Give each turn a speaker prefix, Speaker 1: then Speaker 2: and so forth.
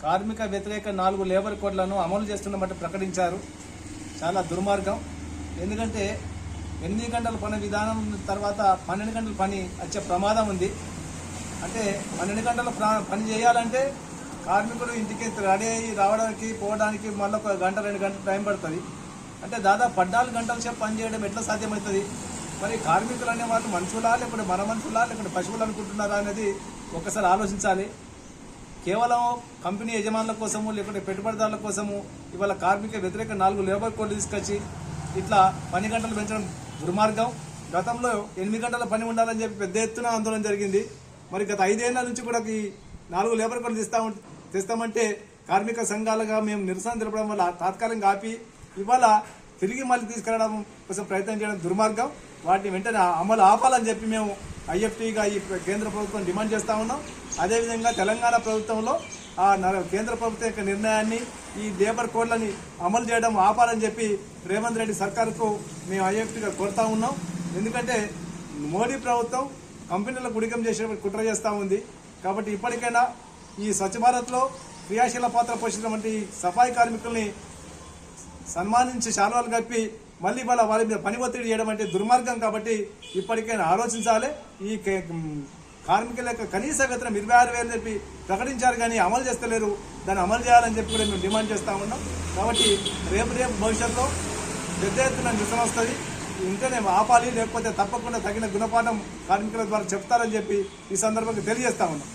Speaker 1: కార్మిక వ్యతిరేక 4 లేబర్ కోడ్లను అమలు చేస్తున్నట్టు ప్రకటించారు. చాలా దుర్మార్గం. ఎందుకంటే 8 గంటల పని విధానం తర్వాత 12 గంటల పని వచ్చే ప్రమాదం ఉంది. అంటే 12 గంటల పని చేయాలంటే కార్మికుడు ఇంటికి రెడీ అయ్యి రావడానికి పోవడానికి మళ్ళీ 1 గంట 2 గంటలు టైం పడుతుంది. అంటే దాదాపు 14 గంటల సేపు పని చేయడం ఎట్లా సాధ్యమవుతుంది? మరి కార్మికులు అనే వాళ్ళు మనుషులా, లేకుంటే మన మనుషులా, లేకుంటే పశువులు అనుకుంటున్నారా అనేది ఒకసారి ఆలోచించాలి. కేవలం కంపెనీ యజమానుల కోసము లేకుంటే పెట్టుబడిదారుల కోసము ఇవాళ కార్మిక వ్యతిరేక 4 లేబర్ కోడ్లు తీసుకొచ్చి ఇట్లా పని గంటలు పెంచడం దుర్మార్గం. గతంలో 8 గంటల పని ఉండాలని చెప్పి పెద్ద ఎత్తున ఆందోళన జరిగింది. మరి గత 5 ఏళ్ల నుంచి కూడా ఈ 4 లేబర్ కోడ్లు తెస్తామంటే కార్మిక సంఘాలుగా మేము నిరసన తెలపడం వల్ల తాత్కాలికంగా ఆపి ఇవాళ తిరిగి మళ్ళీ తీసుకురావడం కోసం ప్రయత్నం చేయడం దుర్మార్గం. వాటిని వెంటనే అమలు ఆపాలని చెప్పి మేము ఐఎఫ్టీగా ఈ కేంద్ర ప్రభుత్వం డిమాండ్ చేస్తూ ఉన్నాం. అదేవిధంగా తెలంగాణ ప్రభుత్వంలో ఆ కేంద్ర ప్రభుత్వం యొక్క నిర్ణయాన్ని ఈ లేబర్ కోడ్లని అమలు చేయడం ఆపాలని చెప్పి రేవంత్ రెడ్డి సర్కారుకు మేము ఐఎఫ్టీగా కోరుతా ఉన్నాం. ఎందుకంటే మోడీ ప్రభుత్వం కంపెనీలకు గుడికం చేసే కుట్ర చేస్తూ ఉంది. కాబట్టి ఇప్పటికైనా ఈ స్వచ్ఛ భారత్లో క్రియాశీల పాత్ర పోషించినటువంటి సఫాయి కార్మికుల్ని సన్మానించి శాలువాలు కప్పి మళ్ళీ వాళ్ళ మీద పని ఒత్తిడి చేయడం అంటే దుర్మార్గం. కాబట్టి ఇప్పటికైనా ఆలోచించాలి. ఈ కార్మికుల యొక్క కనీస వేతనం 26,000 చెప్పి ప్రకటించారు, కానీ అమలు చేస్తలేరు. దాన్ని అమలు చేయాలని చెప్పి కూడా మేము డిమాండ్ చేస్తూ ఉన్నాం. కాబట్టి రేపు భవిష్యత్తులో పెద్ద ఎత్తున నిరసన వస్తుంది. ఇంటనే ఆపాలి, లేకపోతే తప్పకుండా తగిన గుణపాఠం కార్మికుల ద్వారా చెప్తారని చెప్పి ఈ సందర్భంగా తెలియజేస్తా ఉన్నాం.